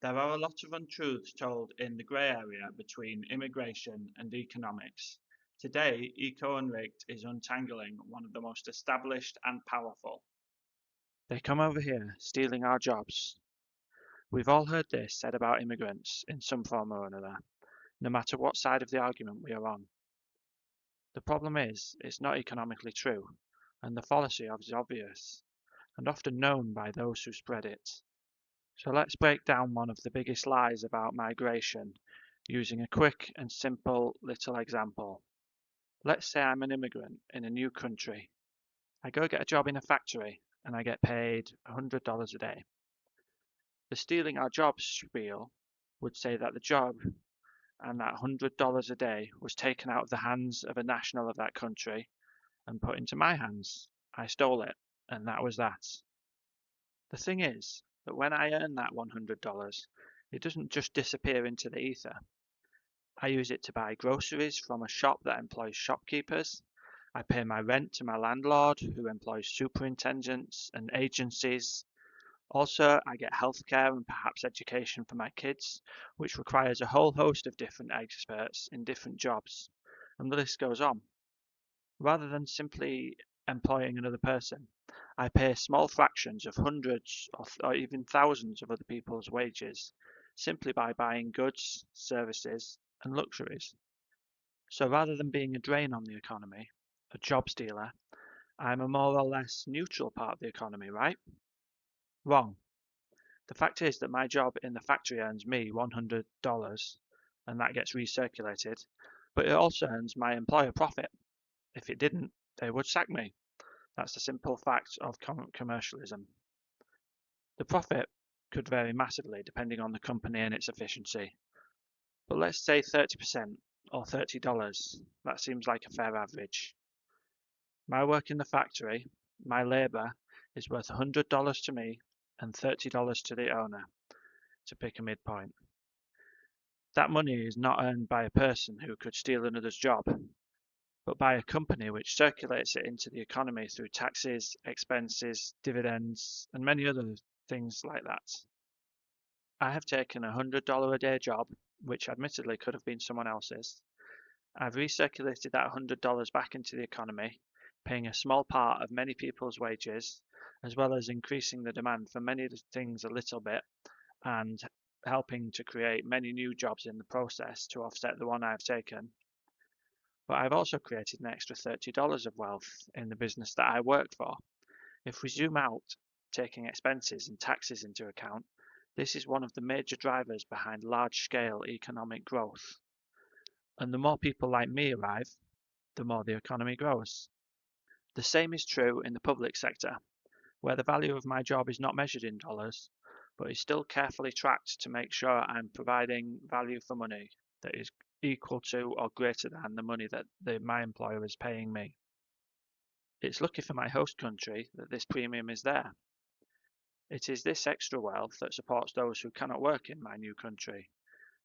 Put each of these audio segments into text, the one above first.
There are a lot of untruths told in the grey area between immigration and economics. Today, Eco-Unrigged is untangling one of the most established and powerful. They come over here, stealing our jobs. We've all heard this said about immigrants in some form or another, no matter what side of the argument we are on. The problem is, it's not economically true, and the fallacy is obvious, and often known by those who spread it. So let's break down one of the biggest lies about migration using a quick and simple little example. Let's say I'm an immigrant in a new country. I go get a job in a factory and I get paid $100 a day. The stealing our jobs spiel would say that the job and that $100 a day was taken out of the hands of a national of that country and put into my hands. I stole it, and that was that. The thing is that when I earn that $100, it doesn't just disappear into the ether. I use it to buy groceries from a shop that employs shopkeepers. I pay my rent to my landlord, who employs superintendents and agencies. Also, I get healthcare and perhaps education for my kids, which requires a whole host of different experts in different jobs, and the list goes on. Rather than simply employing another person, I pay small fractions of hundreds or even thousands of other people's wages simply by buying goods, services, and luxuries. So rather than being a drain on the economy, a job stealer, I'm a more or less neutral part of the economy, right? Wrong. The fact is that my job in the factory earns me $100 and that gets recirculated, but it also earns my employer profit. If it didn't, they would sack me. That's the simple fact of commercialism. The profit could vary massively depending on the company and its efficiency. But let's say 30% or $30. That seems like a fair average. My work in the factory, my labour, is worth $100 to me and $30 to the owner, to pick a midpoint. That money is not earned by a person who could steal another's job, but by a company which circulates it into the economy through taxes, expenses, dividends, and many other things like that. I have taken a $100 a day job, which admittedly could have been someone else's. I've recirculated that $100 back into the economy, paying a small part of many people's wages, as well as increasing the demand for many things a little bit, and helping to create many new jobs in the process to offset the one I've taken. But I've also created an extra $30 of wealth in the business that I worked for. If we zoom out, taking expenses and taxes into account, this is one of the major drivers behind large-scale economic growth. And the more people like me arrive, the more the economy grows. The same is true in the public sector, where the value of my job is not measured in dollars, but is still carefully tracked to make sure I'm providing value for money that is equal to or greater than the money that my employer is paying me. It's lucky for my host country that this premium is there. It is this extra wealth that supports those who cannot work in my new country,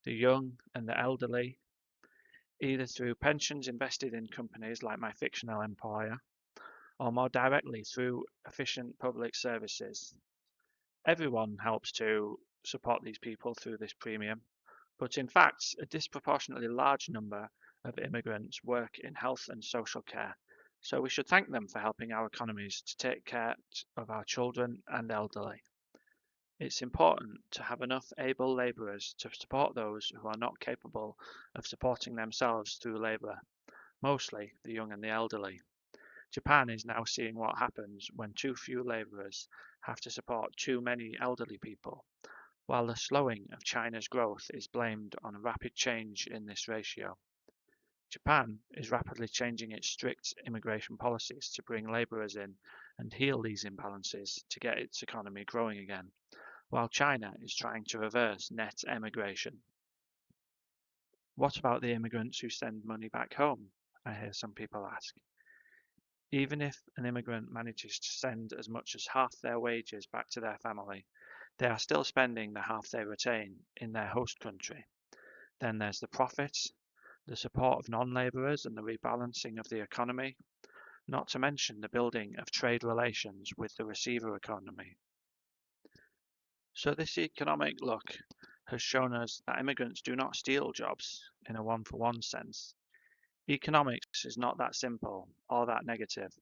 the young and the elderly, either through pensions invested in companies like my fictional employer, or more directly through efficient public services. Everyone helps to support these people through this premium, but in fact, a disproportionately large number of immigrants work in health and social care, so we should thank them for helping our economies to take care of our children and elderly. It's important to have enough able labourers to support those who are not capable of supporting themselves through labour, mostly the young and the elderly. Japan is now seeing what happens when too few labourers have to support too many elderly people, while the slowing of China's growth is blamed on a rapid change in this ratio. Japan is rapidly changing its strict immigration policies to bring labourers in and heal these imbalances to get its economy growing again, while China is trying to reverse net emigration. What about the immigrants who send money back home? I hear some people ask. Even if an immigrant manages to send as much as half their wages back to their family, they are still spending the half they retain in their host country. Then there's the profit, the support of non-labourers and the rebalancing of the economy, not to mention the building of trade relations with the receiver economy. So this economic look has shown us that immigrants do not steal jobs in a one-for-one sense. Economics is not that simple or that negative.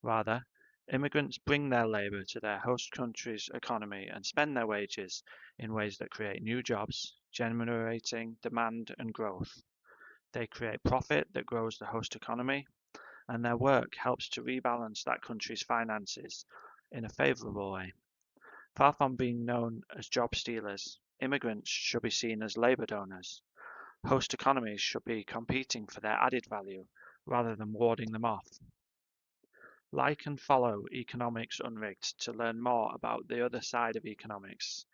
Rather, immigrants bring their labour to their host country's economy and spend their wages in ways that create new jobs, generating demand and growth. They create profit that grows the host economy, and their work helps to rebalance that country's finances in a favourable way. Far from being known as job stealers, immigrants should be seen as labour donors. Host economies should be competing for their added value rather than warding them off. Like and follow Economics Unrigged to learn more about the other side of economics